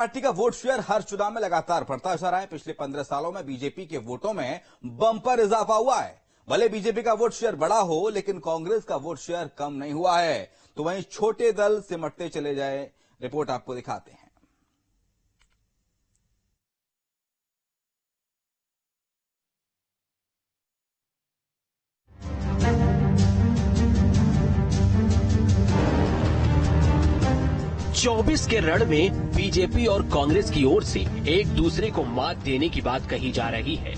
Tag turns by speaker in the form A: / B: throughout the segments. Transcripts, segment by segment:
A: Party का vote share हर चुनाव में लगातार बढ़ता जा रहा है। पिछले 15 सालों में बीजेपी के वोटों में बम्पर इजाफा हुआ है। भले बीजेपी का वोट शेयर बड़ा हो, लेकिन कांग्रेस का वोट शेयर कम नहीं हुआ है। तो वहीं छोटे दल सिमटते चले जाए। रिपोर्ट आपको दिखाते हैं।
B: चौबीस के रण में बीजेपी और कांग्रेस की ओर से एक दूसरे को मात देने की बात कही जा रही है।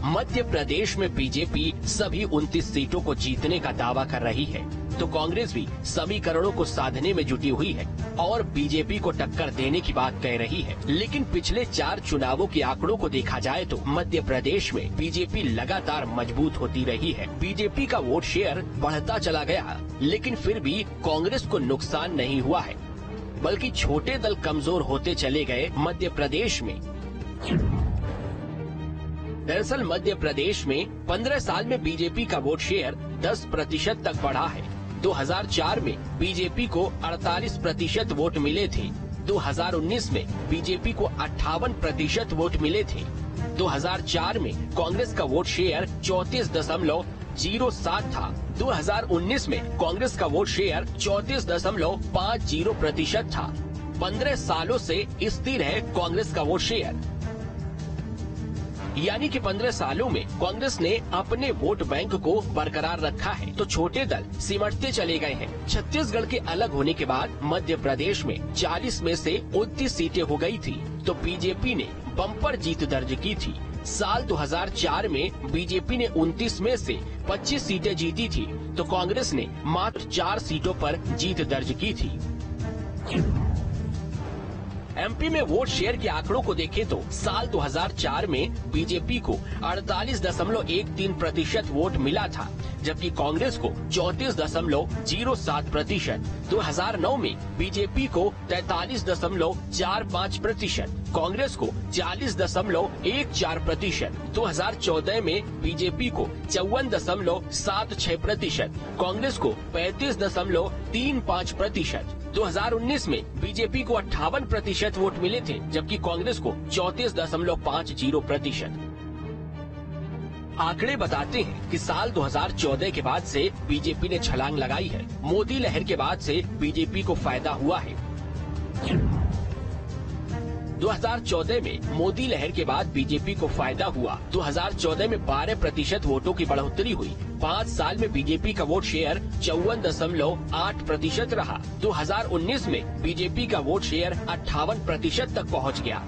B: मध्य प्रदेश में बीजेपी सभी 29 सीटों को जीतने का दावा कर रही है, तो कांग्रेस भी समीकरणों को साधने में जुटी हुई है और बीजेपी को टक्कर देने की बात कह रही है। लेकिन पिछले 4 चुनावों के आंकड़ों को देखा जाए तो मध्य प्रदेश में बीजेपी लगातार मजबूत होती रही है। बीजेपी का वोट शेयर बढ़ता चला गया, लेकिन फिर भी कांग्रेस को नुकसान नहीं हुआ है, बल्कि छोटे दल कमजोर होते चले गए मध्य प्रदेश में। दरअसल मध्य प्रदेश में 15 साल में बीजेपी का वोट शेयर 10% तक बढ़ा है। 2004 में बीजेपी को 48% वोट मिले थे। 2019 में बीजेपी को 58% वोट मिले थे। 2004 में कांग्रेस का वोट शेयर 34.07 था। 2019 में कांग्रेस का वोट शेयर 34.50% था। 15 सालों से स्थिर है कांग्रेस का वोट शेयर, यानी कि 15 सालों में कांग्रेस ने अपने वोट बैंक को बरकरार रखा है। तो छोटे दल सिमटते चले गए हैं। छत्तीसगढ़ के अलग होने के बाद मध्य प्रदेश में 40 में से 29 सीटें हो गई थी, तो बीजेपी ने बम्पर जीत दर्ज की थी। साल 2004 में बीजेपी ने 29 में से 25 सीटें जीती थी, तो कांग्रेस ने मात्र 4 सीटों पर जीत दर्ज की थी। एमपी में वोट शेयर के आंकड़ों को देखें तो साल 2004 में बीजेपी को 48.13% वोट मिला था, जबकि कांग्रेस को 34.07%। 2009 में बीजेपी को 43.45%, कांग्रेस को 40.14%। 2014 में बीजेपी को 54.76%, कांग्रेस को 35.35%। 2019 में बीजेपी को 58% वोट मिले थे, जबकि कांग्रेस को 34.50%। आंकड़े बताते हैं कि साल 2014 के बाद से बीजेपी ने छलांग लगाई है। मोदी लहर के बाद से बीजेपी को फायदा हुआ है। 2014 में मोदी लहर के बाद बीजेपी को फायदा हुआ। 2014 में 12% वोटों की बढ़ोतरी हुई। 5 साल में बीजेपी का वोट शेयर 54.8% रहा। 2019 में बीजेपी का वोट शेयर 58% तक पहुंच गया।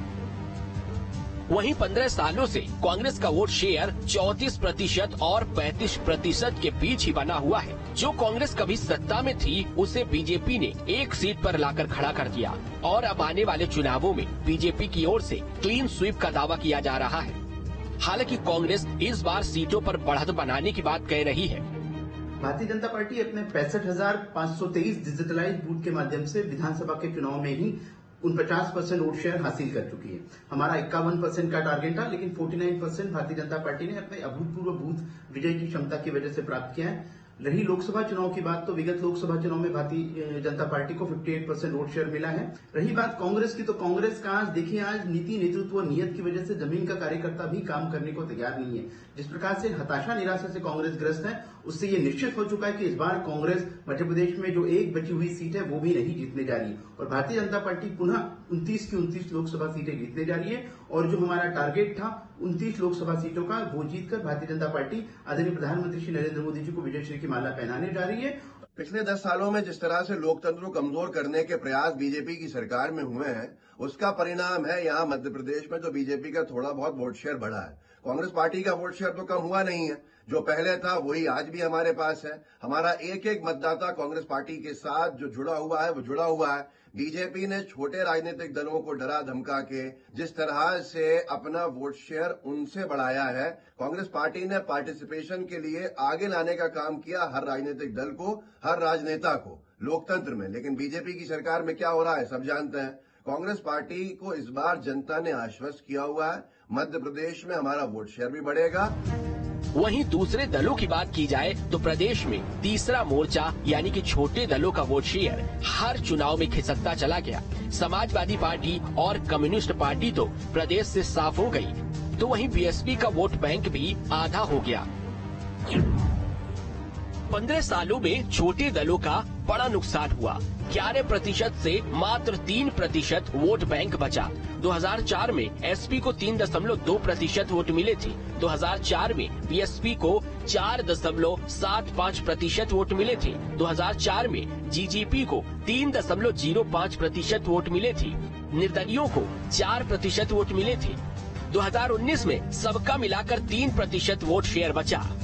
B: वहीं 15 सालों से कांग्रेस का वोट शेयर 34% और 35% के बीच ही बना हुआ है। जो कांग्रेस कभी सत्ता में थी, उसे बीजेपी ने एक सीट पर लाकर खड़ा कर दिया और अब आने वाले चुनावों में बीजेपी की ओर से क्लीन स्वीप का दावा किया जा रहा है। हालांकि कांग्रेस इस बार सीटों पर बढ़त बनाने की बात कह रही है।
C: भारतीय जनता पार्टी अपने 65,523 डिजिटलाइज बूथ के माध्यम से विधानसभा के चुनाव में ही 49% वोट शेयर हासिल कर चुकी है। हमारा 51% का टारगेट था, लेकिन 49% भारतीय जनता पार्टी ने अपने अभूतपूर्व बूथ विजय की क्षमता की वजह से प्राप्त किया है। रही लोकसभा चुनाव की बात, तो विगत लोकसभा चुनाव में भारतीय जनता पार्टी को 58% वोट शेयर मिला है। रही बात कांग्रेस की, तो कांग्रेस का आज देखिए, आज नीति नेतृत्व नियत की वजह से जमीन का कार्यकर्ता भी काम करने को तैयार नहीं है। जिस प्रकार से हताशा निराशा से कांग्रेस ग्रस्त है, उससे ये निश्चित हो चुका है कि इस बार कांग्रेस मध्य प्रदेश में जो एक बची हुई सीट है वो भी नहीं जीतने जा रही है और भारतीय जनता पार्टी पुनः 29 की 29 लोकसभा सीटें जीतने जा रही है। और जो हमारा टारगेट था 29 लोकसभा सीटों का, वो जीतकर भारतीय जनता पार्टी आदरणीय प्रधानमंत्री श्री नरेंद्र मोदी जी को विजयश्री की माला पहनाने जा रही है।
D: पिछले 10 सालों में जिस तरह से लोकतंत्र को कमजोर करने के प्रयास बीजेपी की सरकार में हुए हैं, उसका परिणाम है यहाँ मध्य प्रदेश में तो बीजेपी का थोड़ा बहुत वोट शेयर बढ़ा है। कांग्रेस पार्टी का वोट शेयर तो कम हुआ नहीं है। जो पहले था वही आज भी हमारे पास है। हमारा एक एक मतदाता कांग्रेस पार्टी के साथ जो जुड़ा हुआ है वो जुड़ा हुआ है। बीजेपी ने छोटे राजनीतिक दलों को डरा धमका के जिस तरह से अपना वोट शेयर उनसे बढ़ाया है, कांग्रेस पार्टी ने पार्टिसिपेशन के लिए आगे लाने का काम किया हर राजनीतिक दल को, हर राजनेता को लोकतंत्र में। लेकिन बीजेपी की सरकार में क्या हो रहा है सब जानते हैं। कांग्रेस पार्टी को इस बार जनता ने आश्वस्त किया हुआ है, मध्य प्रदेश में हमारा वोट शेयर भी बढ़ेगा।
B: वहीं दूसरे दलों की बात की जाए तो प्रदेश में तीसरा मोर्चा यानी कि छोटे दलों का वोट शेयर हर चुनाव में खिसकता चला गया। समाजवादी पार्टी और कम्युनिस्ट पार्टी तो प्रदेश से साफ हो गई, तो वहीं बीएसपी का वोट बैंक भी आधा हो गया। 15 सालों में छोटे दलों का बड़ा नुकसान हुआ। 11% से मात्र 3% वोट बैंक बचा। 2004 में एसपी को 3.2% वोट मिले थे। 2004 में बीएसपी को 4.75% वोट मिले थे। 2004 में जीजीपी को 3.05% वोट मिले थे। निर्दलियों को 4% वोट मिले थे। 2019 में सबका मिलाकर 3% वोट शेयर बचा।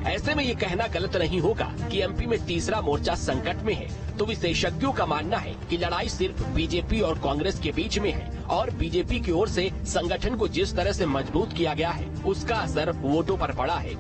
B: ऐसे में ये कहना गलत नहीं होगा कि एमपी में तीसरा मोर्चा संकट में है, तो विशेषज्ञों का मानना है कि लड़ाई सिर्फ बीजेपी और कांग्रेस के बीच में है और बीजेपी की ओर से संगठन को जिस तरह से मजबूत किया गया है उसका असर वोटों पर पड़ा है।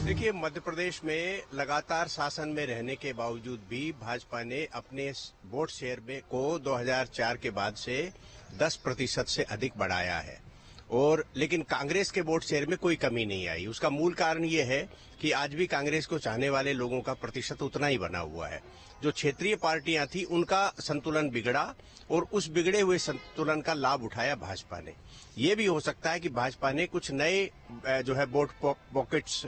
E: देखिए, मध्य प्रदेश में लगातार शासन में रहने के बावजूद भी भाजपा ने अपने वोट शेयर में को 2004 के बाद से 10% से अधिक बढ़ाया है और लेकिन कांग्रेस के वोट शेयर में कोई कमी नहीं आई। उसका मूल कारण ये है कि आज भी कांग्रेस को चाहने वाले लोगों का प्रतिशत उतना ही बना हुआ है। जो क्षेत्रीय पार्टियां थी उनका संतुलन बिगड़ा और उस बिगड़े हुए संतुलन का लाभ उठाया भाजपा ने। ये भी हो सकता है कि भाजपा ने कुछ नए जो है वोट पॉकेट्स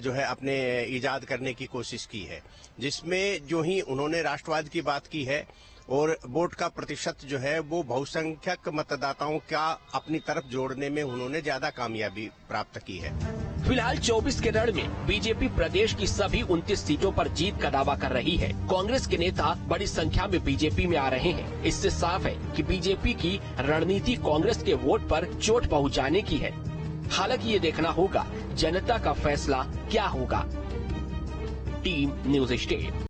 E: जो है अपने इजाद करने की कोशिश की है, जिसमें जो ही उन्होंने राष्ट्रवाद की बात की है और वोट का प्रतिशत जो है वो बहुसंख्यक मतदाताओं का अपनी तरफ जोड़ने में उन्होंने ज्यादा कामयाबी प्राप्त की है।
B: फिलहाल 24 के रण में बीजेपी प्रदेश की सभी 29 सीटों पर जीत का दावा कर रही है। कांग्रेस के नेता बड़ी संख्या में बीजेपी में आ रहे हैं। इससे साफ है कि बीजेपी की रणनीति कांग्रेस के वोट पर चोट पहुंचाने की है। हालांकि ये देखना होगा जनता का फैसला क्या होगा। Team news state.